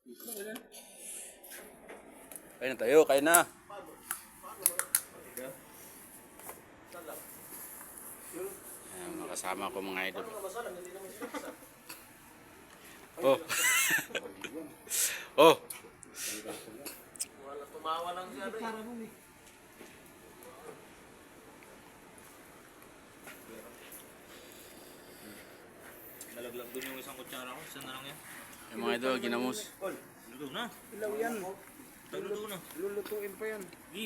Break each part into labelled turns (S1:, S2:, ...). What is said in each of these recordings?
S1: Kain na tayo, kain na. Ayan, makasama ko mga idol. Oh. Oh.
S2: Wala tumawa lang siya. Nalaglag doon yung isang kutsara ko. Saan na lang yan?
S1: Yung mga idol, ginamos.
S2: Luto na.
S3: Ilaw yan.
S2: Tagluto na.
S3: Lulutuin pa yan.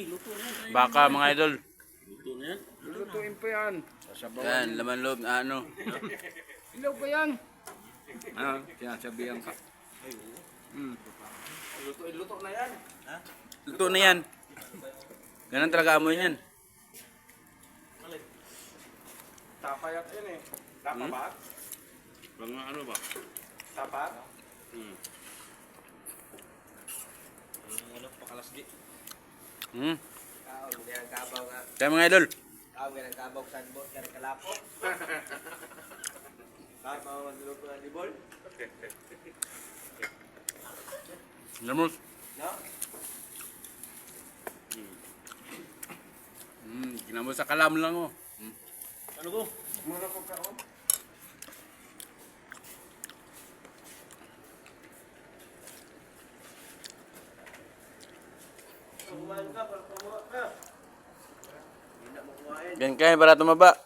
S2: Luto na.
S1: Baka mga idol.
S2: Luto na yan.
S3: Lulutuin pa yan.
S1: Yan, laman loob na ano.
S3: Ilaw pa yan.
S1: Ano, sinasabihan ka.
S3: Luto na yan.
S2: Ha?
S1: Luto na yan. Ganun talaga amoy yan.
S3: Tapayat yan eh. Tapabat?
S1: Mga ano ba?
S3: Tapat?
S2: Ano, pakalas di.
S1: Hmm.
S3: Hindi ang kabaw nga.
S1: Kaya mga idol.
S3: Hindi ang kabaw sa bot. Kaya kalapok. Kahit mamamagulog ko na di bol.
S1: Ginamos.
S3: No?
S1: Ginamos sa kalam lang oh.
S2: Ano ko?
S3: Muna ko ka oh. Kumain ka, para kumuha ka. Hindi na mo kumain.
S1: Gan kaya para tumaba.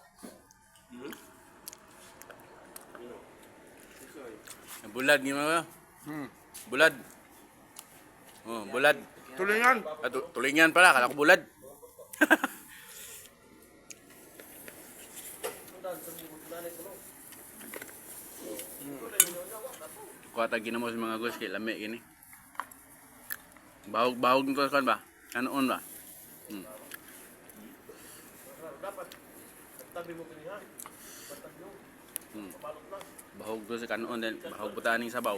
S1: Bulad ni mga. Bulad. Oh, bulad.
S3: Tulingan.
S1: Tulingan pala, kala ko bulad. Kuha tag ginamos mga guys kay lami gini. Bahog nito kan ba? Anoon ba?
S2: Dapat. Tabi mo pilihan. Batag nyo. Papalot lang.
S1: Bahog to sa kanon din, bahog putaning sabaw.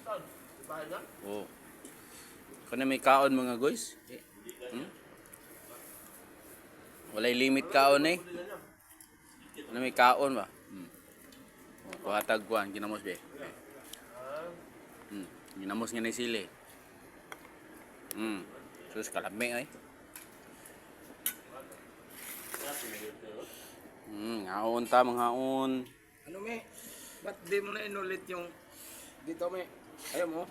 S2: Saan? Bahay na?
S1: Oh. Kana may kaon mga guys. Walay limit kaon eh. Kana may kaon ba? Oh, kuha tag kuan ginamos be. Ginamos nga ni sili. Sus kalami ay. Ngaon ta mga haon.
S3: Ano me? Ba't di mo na inulit yung dito me? Ayaw mo?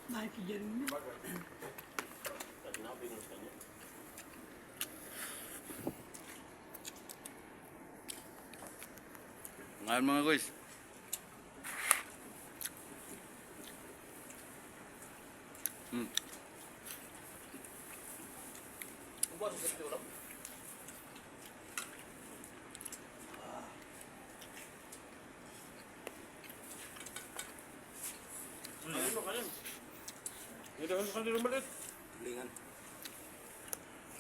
S3: Bakit dyan mo?
S1: Ngayon mga guys.
S2: Ubas sa pito lang. Ano ka yan? Hindi ka kanino malit.
S3: Lingan.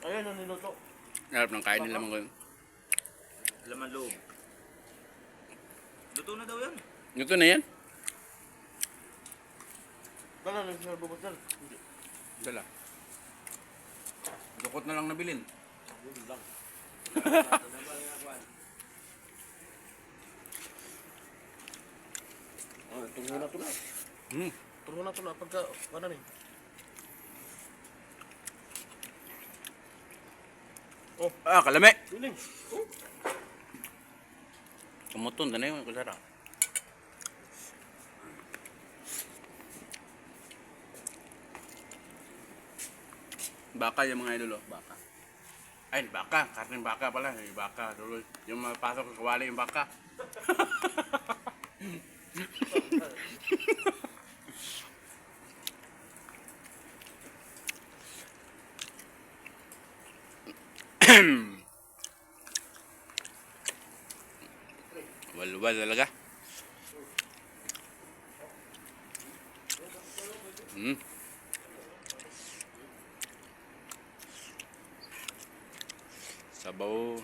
S2: Ayan ang niluto.
S1: Harap ng kain nila mga guys.
S2: Laman loob. Luto na daw yan.
S1: Ito na yan.
S2: Baka lang siya bubot yan. Hindi.
S1: Dala. Dukot na lang nabilin.
S2: Yun lang. Tungo na ito na. Tungo na ito na. Pagka, ano rin?
S1: Ah, kalami.
S2: Piling.
S1: Kumuton na yung kusara. Baka yung mga idol, baka. Ay, baka. Karning baka pala. Yung baka. Tuloy. Yung mapasok sa kawali yung baka. Walwal talaga. Sabaw.